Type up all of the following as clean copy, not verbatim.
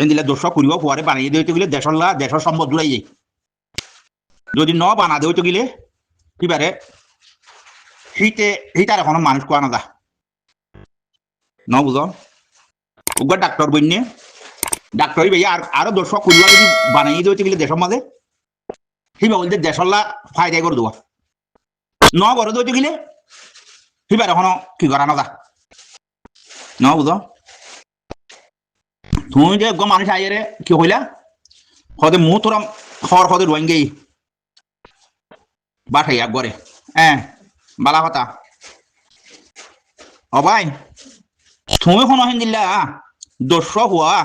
এদিলে দোষ করিব পরে বানিয়ে দিতে গেলে দেশের সম্পদ জুড়াই যাই যদি ন বানা দেওয়া গেলে এবারে হিটার এখনো মানুষ কোয়া না দা ন বুঝ ওগুলো ডাক্তার বইনে ডাক্তার ভাই আরো দর্শক করিবা যদি বানাই দিতে গেলে দেশের মাঝে হিবা বলতে দেশল্লা ফায়দাই করে দেওয়া ন করে দিতে গেলে হিবার এখনো কি করা না দা ন বুঝ তুমি যে মানুষ আইরে কি হইলা হদে মু তোরা খর হদে রোয়াইন গেই বাঠাই একবারে হ্যাঁ বালা কথা ও ভাই তুমি কোনো হেন দিলা দর্শক হওয়া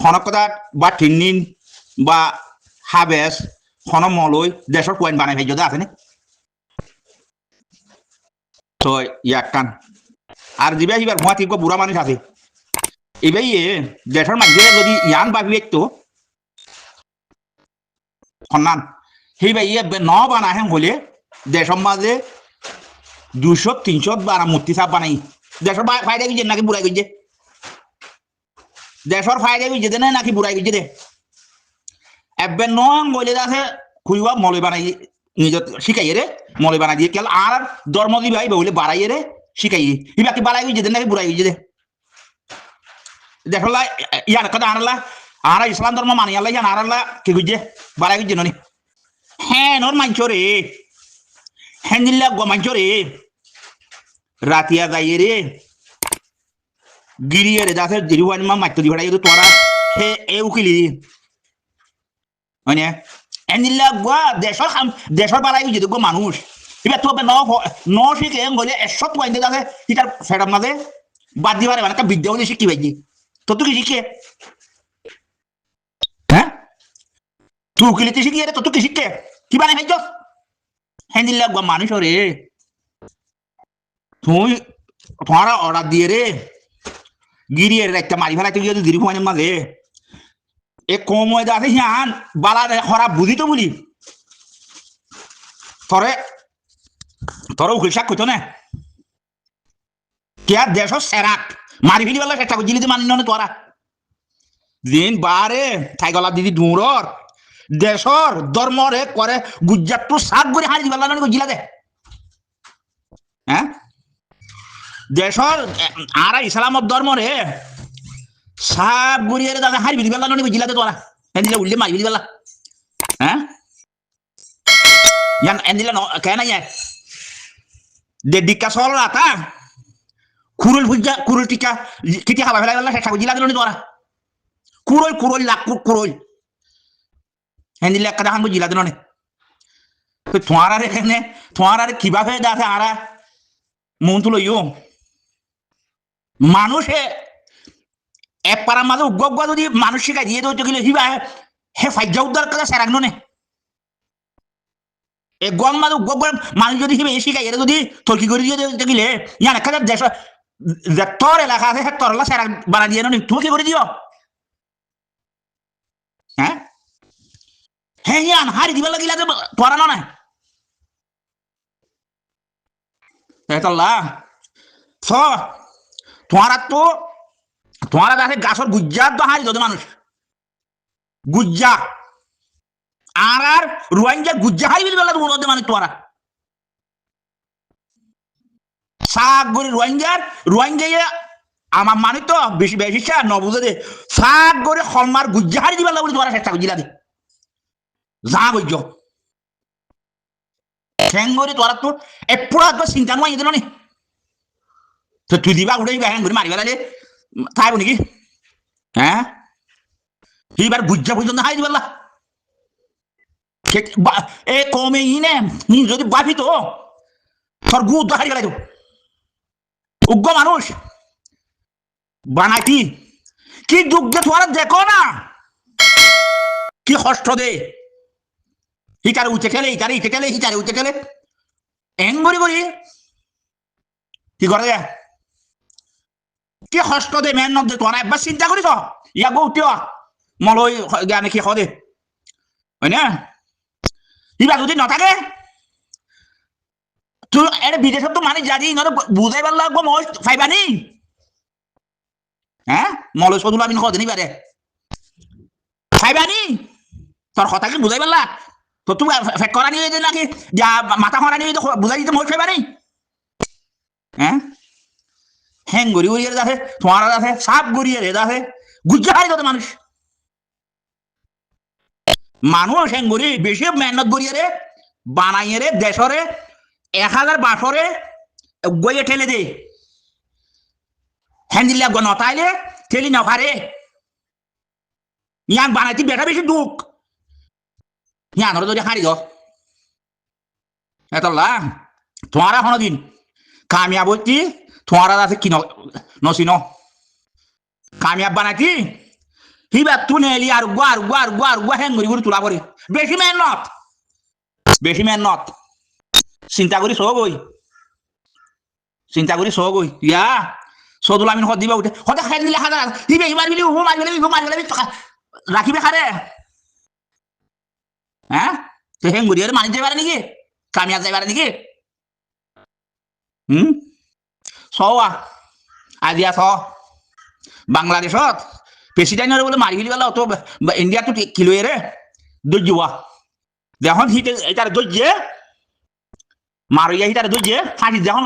খনক কথা বা ঠিনিন বা হাবেস খন মলই দেশের পয়েন্ট বানাই ভাই যদি আছে নি তো ইয়াক কান আর দিবে এবার গুয়াহাটি বুড়া মানুষ আছে এবার দেশের মানুষের যদি ইয়ান ভাবি তো সন্ধান সেইবাই ন বানা হেন হলে দেশের মাঝে 200-300 বানা মূর্তি সাপ বানাই দেশের ফায়দা গিয়ে নাকি বুড়াই গিয়ে দেশের ফায়দা গিয়ে দে নাকি বুড়াই গিয়ে দে এবার নং বলে আছে খুঁজবা মলে বানাই নিজের শিখাইয়ে রে মলে বানাই দিয়ে কেল আর ধর্ম দিবে বলে বাড়াইয়ে রে শিখাইয়ে এবার বাড়াই গিয়ে দে নাকি বুড়াই গিয়ে দে দেখলা ইয়ার কথা আনলা আর ইসলাম ধর্ম মানি আল্লাহ ইয়ান আনলা কি গুজে বাড়াই গুজে ননি হ্যাঁ নর মাঞ্চরে হ্যাঁ দিল্লা গো মাঞ্চরে রাতিয়া যাইয়ে রে গিরিয়ে রে দাসের দিরুয়ান মা মাইতো দিভাড়াই তোরা হে এ উকিলি মানে হ্যাঁ দিল্লা গো দেশের বাড়াই গুজে গো মানুষ এবার তো ন শিখে গলে 100 পয়েন্ট আছে এটার ফেরার মাঝে বাদ দিবারে মানে একটা বিদ্যা হলে শিখি পাইছি তো তুই কি শিখে হ্যাঁ তুই উকিলিতে শিখি রে তো তুই কি শিখে কি বানাই খাইছ হ্যাঁ দিল্লা গো মানুষ রে তুই তোমার অর্ডার দিয়ে রে গিরিয়ে একটা মারি ফেলাই তুই যদি গিরি ফোনের মাঝে এ কম হয়ে আছে হিয়ান বালা হরা বুঝি তো বলি তোর উকিল সাক কইতো না কে দেশ সেরাক মারি ফেলি বেলা চেষ্টা করছিলি মানি নে তোরা দিন বারে ঠাই গলা দিদি দূরর দেশর ধর্মরে করে গুজরাট তো সাত করে হারি দিবা না জিলা দে হ্যাঁ দেশর আর ইসলামত ধর্মরে সাত গড়িয়ে দাদা হারি দিবা না জিলাতে তোরা হ্যাঁ দিলে উল্লে মারি দিবা হ্যাঁ ইয়ান এন্দিলা কেন ইয়া de dikasol ata kurul tika kiti haba fela la sa jila dilo ni tora kurul la kurul hendile kada han jila dilo ni to তোমারা রে কিভাবে দাতে আরা মন তুলো ইও মানুষে এক পারা মাঝে উগ্গ যদি মানুষ শিখাই দিয়ে দিতে গেলে হিবা হে ফাইজা উদ্ধার কথা সেরাগ নে এ গং মাদু গগন মানুষ যদি হিবে শিখাই এর যদি তর্কি করে দিয়ে দিতে গেলে ইয়ান একটা দেশ যে তোর এলাকা আছে হে তোর সেরা বানা দিয়ে নি তুমি কি করে দিও হ্যাঁ হ্যাঁ ইয়ান হারি দিবা লাগিলা তোরা না এতলা তো তোমারা কাছে গাছর গুজ্জাত তো হারি যদি মানুষ গুজ্জা আর রোহিঙ্গা গুজ্জা হারি বিল বেলা মধ্যে মানে তোরা সাগ গরি রোহিঙ্গা আমার মানে তো বেশি বেশি চা ন বুঝে দে সাগ গরি হলমার গুজ্জা হারি দিবা বলে তোরা চেষ্টা করছিলা দে যা বইজ ঠেঙ্গরি তোরা তো এপুরা তো চিন্তা নয় দিল নি তো তুই দিবা উড়ে হ্যাং করে মারিবা লাগে তাইব নাকি হ্যাঁ এইবার গুজ্জা পর্যন্ত হারি দিবা এ কমে ইনে যদি বাপি তো তোর গু হারি গেল উগ্র মানুষ বানাইতি কি যোগ্য তোরা দেখো না কি কষ্ট দে হিটারে উঠে খেলে হিটারে উঠে খেলে এঙ্গরি করি কি করে কি কষ্ট দে মেন নদে তোরা একবার চিন্তা করিস ইয়া গো উঠিও মলই জ্ঞানে কি খদে হয় না ইবা যদি নথাকে তুই এর বিদেশত তো মানে জানি বুঝাই পারলা গো মজ ফাইবানি হ্যাঁ মলে সদুল আমিন কদিনই পারে খাইবানি তোর কথা কি বুঝাই পারলা তো তুমি ফেট করা নিয়ে নাকি যা মাথা করা নিয়ে বুঝাই দিতে মই খাইবানি হ্যাঁ হ্যাং গড়ি গড়িয়ে যাচ্ছে তোমার যাচ্ছে সাপ গড়িয়ে রে যাচ্ছে গুজ্জা হারি কত মানুষ মানুষ হ্যাং গড়ি বেশি মেহনত গড়িয়ে রে বানাইয়ে রে দেশরে 1000 বাসরে গইয়ে ঠেলে দে হ্যান্ডিল নতাইলে ঠেলি নখারে ইয়ান বানাইতি বেটা বেশি দুঃখ ইয়ান ধরে যদি হারি এতলা তোমারা কোনো দিন কামিয়াব হচ্ছি তোমারা আছে কি নসিন কামিয়াব বানাইতি হিবা তু নেলি আর গুয়া হ্যাং করি করে তোলা করে বেশি মেহনত চিন্তা করি ইয়া সদুল আমিন হদ দিবা উঠে হতে খাই দিলে হাজার হিবে হিবার বিলি হুম মারবি রাখিবে খারে হ্যাঁ তো হ্যাং করি মানি যাই পারে নাকি কামিয়াব যাই পারে নাকি সওয়া আজিয়া স বাংলাদেশত প্রেসিডেন্ট বলে মারি ফেলি অত ইন্ডিয়া তো কিলোয়ে রে দৈর্যা যখন হিটে এটার দৈর্যে মারিয়া হিটার দৈর্যে ফাঁসি যখন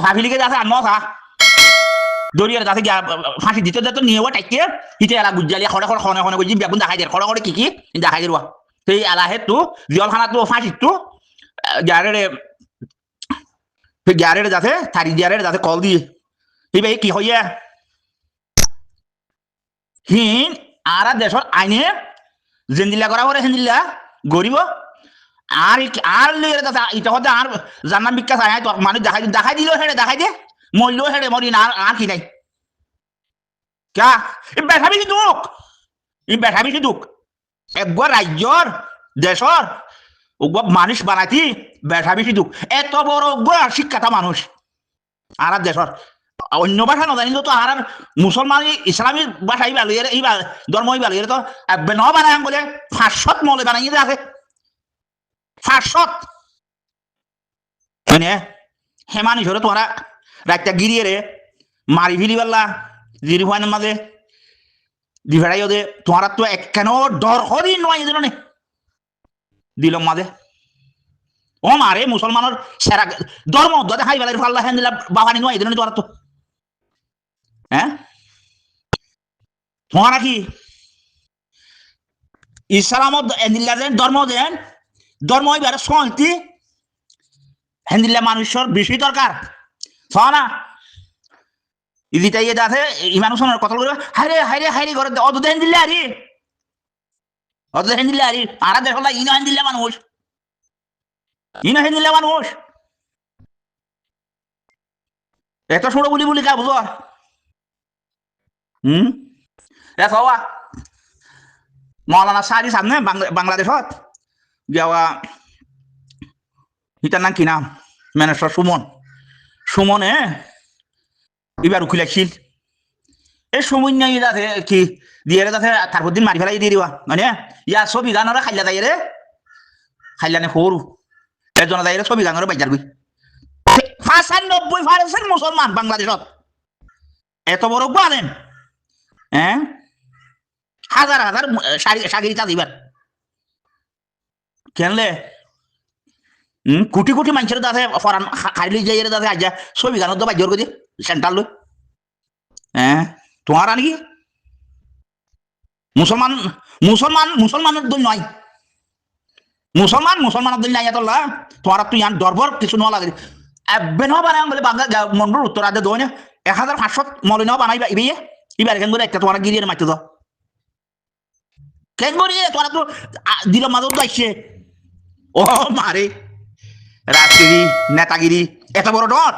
ফাঁসি লিখে যাচ্ছে আর মশা দরিয়ার যাতে ফাঁসি দিতে যেত নিয়ে টাইকে হিটে এলা গুজ্জালিয়া খড়ে গুজি বেগুন দেখাই দিয়ে খড়ে কি দেখাই দিয়ে সেই এলাহে তো জলখানা তো ফাঁসি তো গ্যারের যাতে থারি দিয়ারের যাতে কল দিয়ে হিবাই কি হইয়া হিন আর দেশর আইনে জেন্দিলা করা করে হেন্দিলা গরিব আর ইটা হতে আর জানার বিকাশ আয় তো মানুষ দেখাই দিলেও হেঁটে দেখাই দে মরলেও হেঁটে মরি না আর কি নাই ক্যা বেঠা বেশি দুঃখ একবার রাজ্যর দেশর মানুষ বানাইতি বেঠা বেশি দুঃখ এত বড় শিক্ষাটা মানুষ আর দেশর অন্য ভাষা নজানিল তো আর মুসলমান ইসলামী ভাষা এই ধর্ম তো ন বানায় বলে 500 মলে বানাই আছে 500 মানে হে মানুষ হরে তোমরা রাতটা গিরিয়ে রে মারি ফিলি পারলা জিরি ফানের মাঝে দিভাড়াই ওদের তোমার তো কেন ডর হরি নয় এদের দিল মাঝে ও মারে মুসলমানের সেরা ধর্ম দেখাই বেলার ফাল্লা হ্যান দিলা বাবানি নয় এদের তোরা তো হ্যাঁ তোমারা কি ইসলাম ধর্ম এবার শান্তি হ্যান্দিল্লা মানুষের বেশি দরকার না ইদিটাই আছে ইমান শোনার কথা বলবে হাইরে ঘরে অত হ্যান্দিল্লা আরি আর দেখলা ইনো হ্যান্দিল্লা মানুষ এত ছোট বলি কা বুঝো সবা মৌলানা সারি সামনে বাংলাদেশত যাওয়া ইটার নাম কি নাম ম্যানেজার সুমনে এবার উকিলাইছিল এই সময় নিয়ে যাতে কি দিয়ে যাতে তারপর দিন মারি ফেলাই দিয়ে দিবা মানে ইয়া ছবি গানরে খাইলা যাই রে খাইলানে সরু এজন যাই রে ছবি গানরে বাজার গই 95% মুসলমান বাংলাদেশত এত বড় আলেম হ্যাঁ হাজার সাগিরিতা দিবার কেনলে কোটি মানুষের দাদা ফরান খাইলি যাই দাদা আজ ছবি গানত তো বাজ্যর করে সেন্টার লই হ্যাঁ তোমার নাকি মুসলমানের দল নয় মুসলমানের দল নাই এতলা তোমার তুই ইয়ান ডরবর কিছু ন লাগে এবে ন বানাই বলে বাংলা মন্ডল উত্তরাদে দোনে 1500 মলে ন বানাইবা ইবে এবার কেন করে একটা তোমার গিরিয়ে মারতে দাও কেন করে তোরা তো দিল মাদর যাইছে ও মারে রাজগিরি নেতাগিরি এত বড় ডর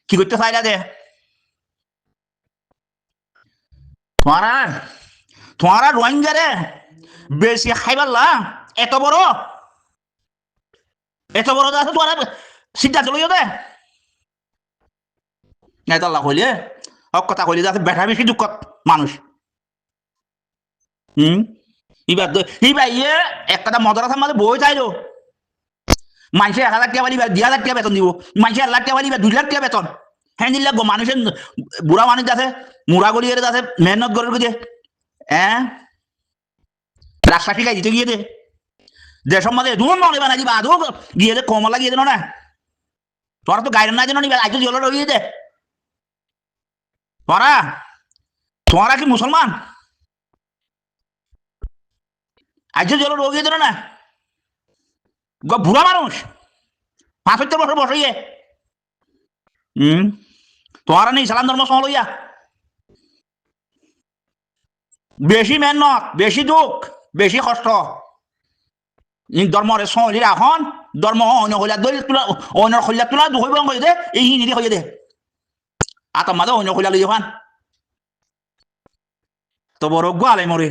কি করতে চাইলা দে তোমারা রোহিঙ্গারে বেশি খাইবাল্লা এত বড় আছে তোরা সিদ্ধান্ত লইও দে নেতাল্লা কইলে হক কথা কইলে যাতে বেঠা বেশি দুঃখত মানুষ ইয়ে একটা মাদ্রাসার মাঝে বই চাইলো মানুষে 1,000 টাকা পালিবা 2,000 টাকা বেতন দিব মানুষে 1 লাখ টাকা পালিবা 2 লাখ টাকা বেতন হ্যাঁ দিল লাগবো মানুষের বুড়া মানুষ আছে মুড়া গড়ি এর আছে মেহনত করে গিয়ে হ্যাঁ রাস্তা শিখাই দিতে গিয়ে দে দেশের মধ্যে ধুন মনে বানা দিবা আদৌ গিয়ে দে কমলা গিয়ে দেন না তোরা তো গাইড না যেন নিবে আজ জল রয়ে দে তোরা তোরা কি মুসলমান আজ জল রয়ে দেন না বুড়া মানুষ 75 বছর বসে তোরা নেই ইসলাম ধর্ম সহ লইয়া বেশি মেহনত বেশি দুঃখ বেশি কষ্ট ধর্মরে সহলি এখন ধর্ম অন্য হইলা দলিল তুলা অন্য হইলা তুলা দুই বং হয়ে দে এই হিনি হয়ে দে আতার মাঝে অন্য হইলা লইয়া খান তো বড় গোয়ালে মরে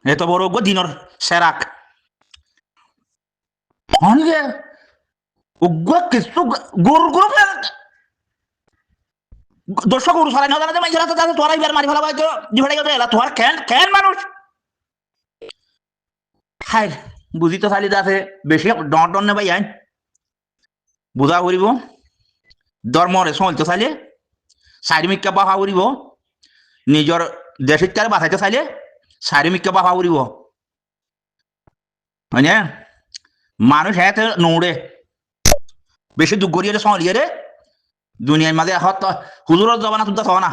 এত বড় গো দিনর সেরাক হনগে উগ্র কিছু গুরু গুরু দর্শক গুরু সারাই না জানাতে মাইজরা তো তাদের তোরাই বের মারি ফেলা ভাই জিভাড়ে গেছে এলা তোর কেন কেন মানুষ হাই বুঝি তো খালি আছে বেশি ডন ডন নে ভাই আইন বুঝা করিব ধর্মরে চলতে চাইলে চারিমিকা বাহা করিব নিজের দেশের তারে বাঁচাইতে চাইলে চারিমিকা বাহা করিব হয়নে মানুষ হ্যাঁ নৌড়ে বেশি দুঃখ করিয়ে চলিয়ে রে দুনিয়ার মাঝে এখন হুজুরের জবানা তুলতে থাও না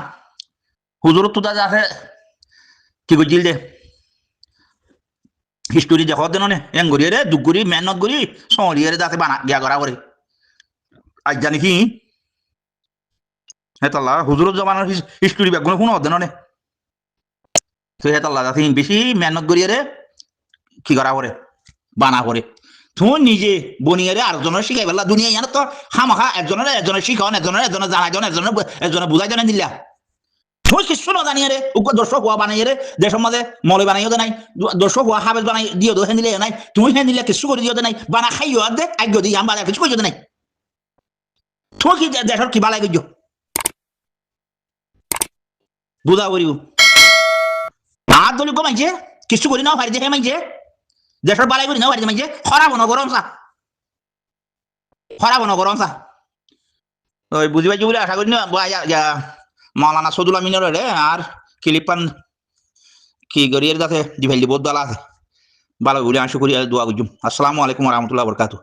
হুজুরের তুলতে আছে কি করছিল দে হিস্টোরি দেখো দেন এং করিয়ে রে দুঃখ করি মেহনত করি চলিয়ে রে যাতে বানা গিয়া করা করে আজ জানি কি হেতাল্লা হুজুরের জবানার হিস্টোরি ব্যাগ কোনো দেন তো হেতাল্লা যাতে বেশি মেহনত করিয়ে রে কি করা করে বানা করে তুই নিজে বনিয়ে রে আরেকজনের শিখাই পেলা দুনিয়া ইয়ান তো খামাখা একজনের শিখন একজনের জানাইজন একজনের বুঝাই জানাই দিলা তুই কিছু না জানিয়ে রে উগ্র দর্শক হওয়া বানাইয়ে রে দেশের মাঝে মলে বানাইও দে নাই দর্শক হওয়া হাবেজ বানাই দিও দো হ্যাঁ দিলে নাই তুমি হ্যাঁ দিলে কিছু করে দিও দে নাই বানা খাইও দে আগ্য দিই আমার কিছু করে দে নাই তুই কি দেশের কি বালাই গিয়ে বুঝা করিব আর দলি মাইছে কিছু করি নাও পারি দেখে মাইছে দেশের বালাই করি নাও পারি মাইছে খরাব নগরম চা ওই বুঝি পাইছি বলে আশা করি না মাওলানা সদুল আমিনের রে আর কিলিপান কি গরিয়ের যাতে ডিভাইল বহুত দলা আছে ভালো বলে আশা করি দোয়া করছি আসসালামু আলাইকুম ওয়া রাহমাতুল্লাহি ওয়া বারাকাতুহু